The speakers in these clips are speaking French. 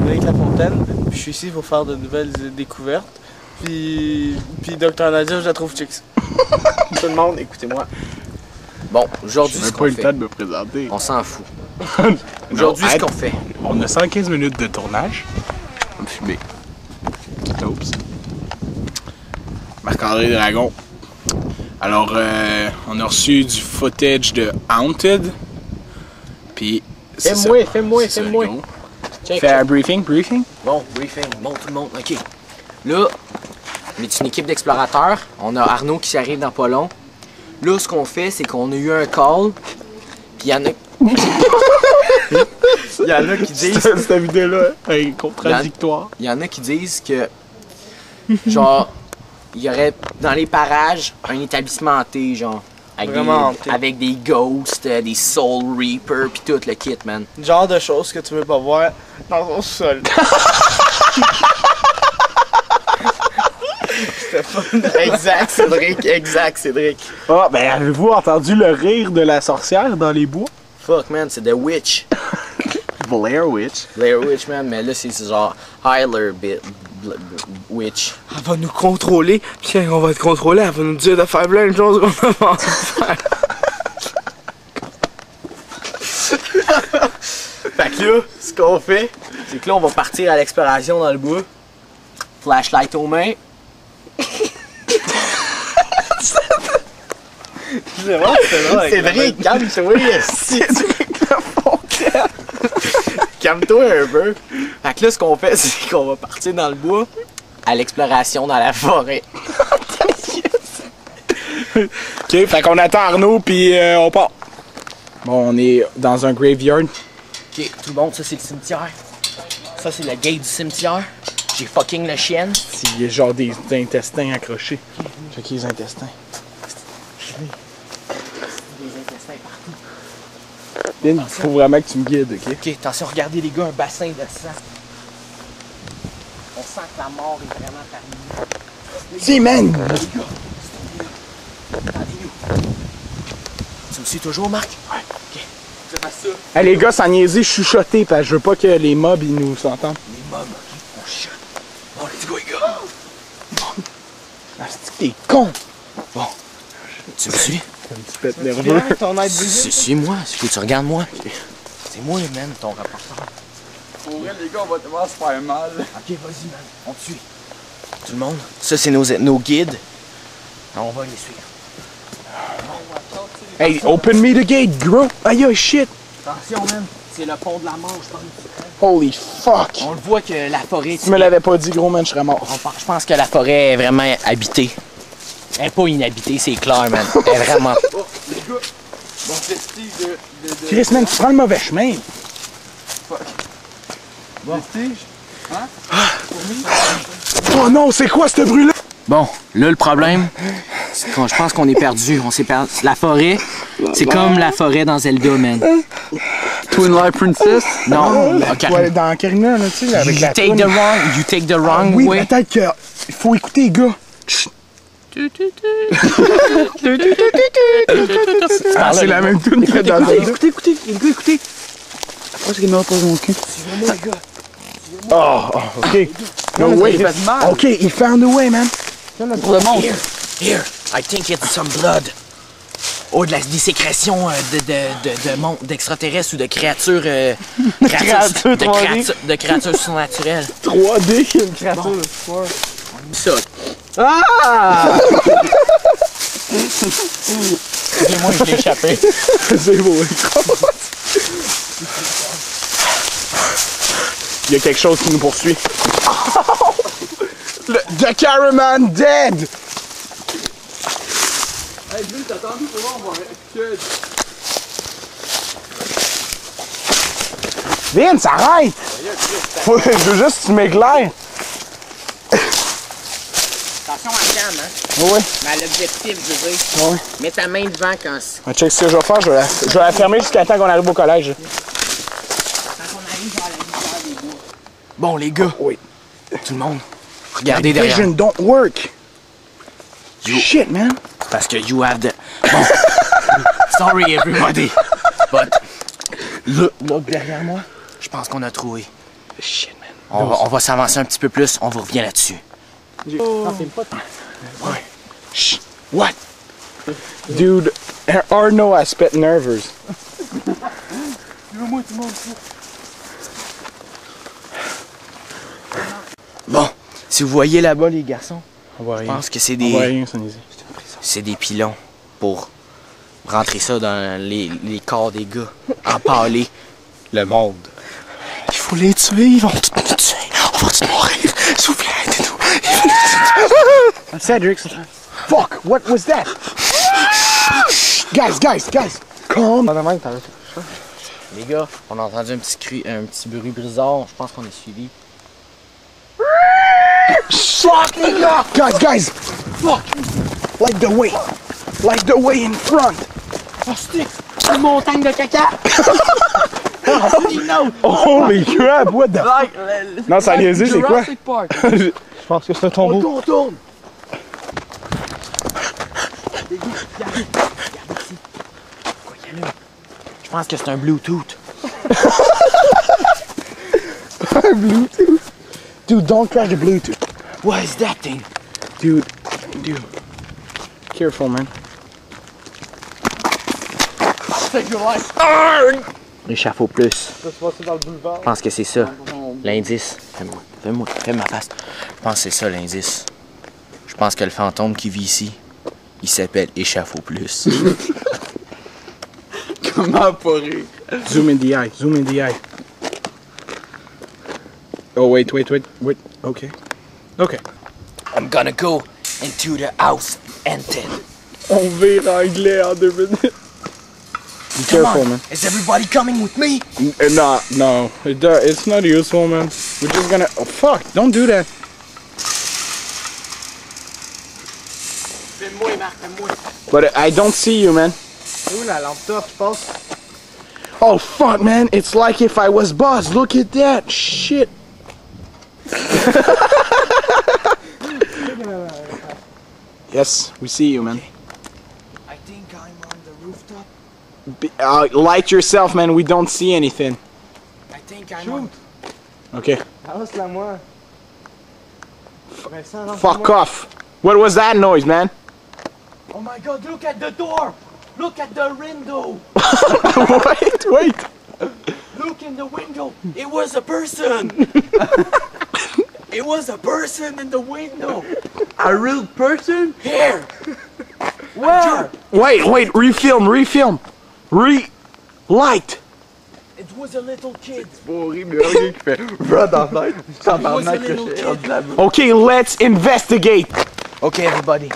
Blake Lafontaine. Puis je suis ici pour faire de nouvelles découvertes. Puis Dr Nadia, je la trouve chicks. Tout le monde, écoutez-moi. Bon, aujourd'hui, je n'ai pas eu le temps de me présenter. On s'en fout. Aujourd'hui, ce qu'on fait. On a 115 minutes de tournage. On va fumer. Oups. Marc-André Dragon. Alors, on a reçu du footage de Haunted. Puis, c'est ça. Fais-moi. Fais un briefing. Bon, briefing. Bon, tout le monde. OK. Là, on est une équipe d'explorateurs. On a Arnaud qui arrive dans pas long. Là, ce qu'on fait, c'est qu'on a eu un call. Puis il y en a... Il y en a qui disent... Cette vidéo-là est contradictoire. Il y en a qui disent que... Genre, il y aurait dans les parages un étabbissement hanté, genre. Avec des ghosts, des Soul Reapers, pis tout le kit, man. Genre de choses que tu veux pas voir dans ton sol. C'était fun. Exact, Cédric. Ah, ben avez-vous entendu le rire de la sorcière dans les bois? Fuck, man, c'est The Witch. Blair Witch. Blair Witch, man, mais là, c'est genre Hyler Witch. Elle va nous contrôler, puis quand on va être contrôlé, elle va nous dire de faire plein de choses qu'on a pas envie de faire. Fait que là, ce qu'on fait, c'est que là, on va partir à l'exploration dans le bois. Flashlight aux mains. C'est vrai, c'est drôle. Cédric, calme-toi, calme-toi un peu. Fait que là, ce qu'on fait, c'est qu'on va partir dans le bois à l'exploration dans la forêt. Ok, fait qu'on attend Arnaud puis on part. Bon, on est dans un graveyard. Ok, tout le monde, ça c'est le cimetière. Ça c'est le gate du cimetière. J'ai fucking le chien. Il y a genre des intestins accrochés. Checker les intestins. Des intestins partout. Il faut vraiment que tu me guides, ok? Ok, attention, regardez les gars, un bassin de sang. On sent que la mort est vraiment terminée. Si, man! Attendez-nous. Tu me suis toujours, Marc? Ouais. Ok. Je fais ça. Hey, les gars, sans niaiser, chuchoter, parce que je veux pas que les mobs ils nous entendent. Les mobs, ok? On chuchote. Bon, let's go, les gars. Ah, c'est que t'es con! Bon. Tu me suis? Un petit pète nerveux. Suis-moi. Faut que tu regardes moi. C'est moi, man, ton rapporteur. Pour vrai, les gars, on va tellement se faire mal. Ok, vas-y, man. On te suit. Tout le monde. Ça, c'est nos guides. On va les suivre. Hey, open me the gate, gros! Aïe, oh, shit! Attention, man. C'est le pont de la Manche, je pense. Holy fuck! On le voit que la forêt... Si tu me l'avais pas dit, gros, man, je serais mort. Je pense que la forêt est vraiment habitée. Elle est pas inhabitée, c'est clair, man. Elle est vraiment... Oh, les gars, mon vestige de... Chris, man, tu prends le mauvais chemin. Fuck. Bon. Vestige? Hein? Oh non, c'est quoi ce bruit-là? Bon, là, le problème, c'est que je pense qu'on est perdu. On s'est perdu. La forêt, c'est comme la forêt dans Zelda, man. Twin Light Princess? Non, Ouais, dans Ocarina, là, tu sais, avec la toune. You take the wrong Oui, way. peut-être qu'il faut écouter, les gars. Ah, c'est la même tune que dans Zelda. Écoutez, écoutez. Pourquoi est-ce qu'il m'a pas mon cul? Suivez-moi, les gars. Oh, ok. No way. Ok, il found a way, man. Pour le monde. Here, I think it's some blood. Oh, des sécrétions d'extraterrestres ou de créatures... de créatures surnaturelles. 3D, une Créature de soir. Ça. Ah! Excusez-moi, je l'ai échappé. C'est beau. Il y a quelque chose qui nous poursuit. The Caraman dead! Hey, Bill, t'as attendu pour voir, on va que... Vince, arrête! Je veux juste que tu m'éclaires. Attention à la cam, hein? Oui. Mais à l'objectif, je veux dire. Oui. Mets ta main devant quand... Check ce que je vais faire, je vais la fermer jusqu'à temps qu'on arrive au collège. Quand on arrive à la lumière des bois. Bon, les gars. Oui. Tout le monde. Regardez derrière. Vision don't work. Shit, man. Parce que you have the... Bon. Sorry, everybody. But... Look derrière moi. Je pense qu'on a trouvé. Shit, man. On va s'avancer un petit peu plus, on vous revient là-dessus. Shh. What? Dude, Arno has pet nervous. Bon, si vous voyez là-bas les garçons, On voit je rien. pense que c'est On voit des, rien, ça nous dit. c'est des pilons pour rentrer ça dans les corps des gars, empaler le monde. Il faut les tuer, ils vont tous nous tuer. On va tous mourir. S'il vous plaît, aidez-nous. Cedric. Fuck, what was that? Guys. Calm. Les gars, on a entendu un petit bruit bizarre, je pense qu'on est suivi. Fuck, les gars. Guys. Fuck. Like the way in front. Oh, stick! Une montagne de caca! Holy crap, what the... Non, ça a niaisé, c'est quoi? Je pense que c'est un tombeau. Tourne! Je pense que c'est un Bluetooth. Bluetooth? Dude, don't try the Bluetooth. What is that thing? Dude. Careful, man. Échafaud plus. Je pense que c'est ça. L'indice. Fais ma face. Je pense que c'est ça l'indice. Je pense que le fantôme qui vit ici, il s'appelle Échafaud plus. Comment pas rire? Zoom in the eye. Oh, wait. Okay. I'm gonna go into the house ended. On vire anglais en 2 minutes. Be careful, man. Is everybody coming with me? No. It's not useful, man. We're just gonna... Oh, fuck. Don't do that. Fais-moi, Marc, fais-moi. But I don't see you, man. C'est où la lampe torche, je pense? Oh, fuck, man. It's like if I was Buzz. Look at that. Shit. Yes, we see you, man. I think I'm on the rooftop. Light yourself, man. We don't see anything. I think I'm on... Okay. Avance-la moi. Vincent, lance-la Fuck moi. off. What was that noise, man? Oh my god, look at the door! Look at the window! Wait. Look in the window! It was a person! It was a person in the window! A real person? Here! Where? Wait. Refilm. Light. It was a little kid! C'est pas horrible, il y a un gars qui fait run dans la tête. It was a Tabarnak, little que kid! Okay, let's investigate. Okay, everybody.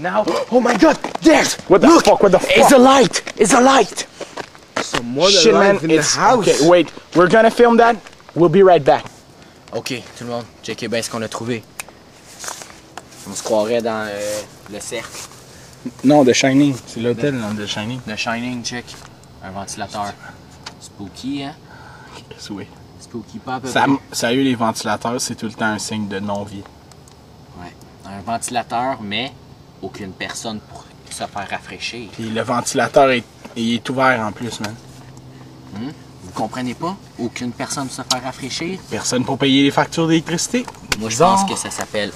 Now, oh my god, there's! What the fuck? It's a light! It's a light! So more than Shit, man. life in the It's house. okay. Wait, we're gonna film that. We'll be right back. Ok, tout le monde, checkez bien ce qu'on a trouvé. On se croirait dans le cercle. Non, The Shining. C'est l'hôtel, là, The Shining. The Shining, check. Un ventilateur. Spooky, hein? Oui. Spooky pas à peu Ça, près. sérieux, les ventilateurs, c'est tout le temps un signe de non-vie. Ouais. Un ventilateur, mais aucune personne pour se faire rafraîchir. Puis le ventilateur, il est ouvert en plus, man. Vous comprenez pas? Aucune personne pour se faire rafraîchir. Personne pour payer les factures d'électricité. Moi, je pense que ça s'appelle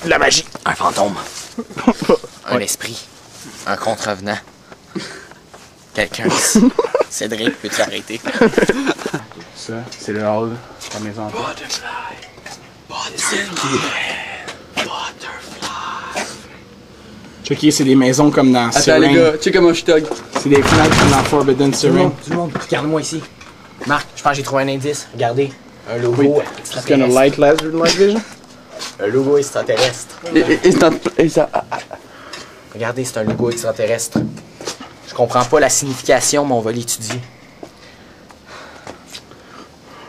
La magie. un fantôme. Un esprit. Un contrevenant. Quelqu'un ici. Cédric, peux-tu arrêter? Ça, c'est le hall de la maison. Checker, c'est des maisons comme dans Attends les gars, check comment je tag. C'est des fenêtres comme dans Forbidden Tout Siren. le monde, regarde-moi ici. Marc, je pense que j'ai trouvé un indice. Regardez. Un logo It's gonna extraterrestre. light light vision. Un logo extraterrestre. Et ça... Regardez, c'est un logo extraterrestre. Je comprends pas la signification, mais on va l'étudier.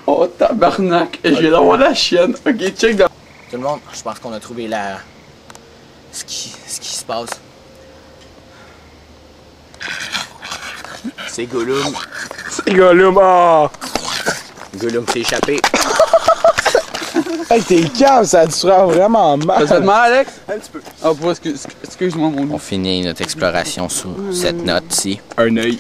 Oh tabarnak, je vais d'avoir la chienne. Ok, check dans... Tout le monde, je pense qu'on a trouvé ce qui se passe. C'est Gollum. C'est Gollum, oh! Gollum s'est échappé. Hey, t'es calme, ça a dû faire vraiment Ça mal. te fait mal, Alex? Un petit peu. Ah, excuse-moi, mon On finit notre exploration sous cette note ici. Un œil.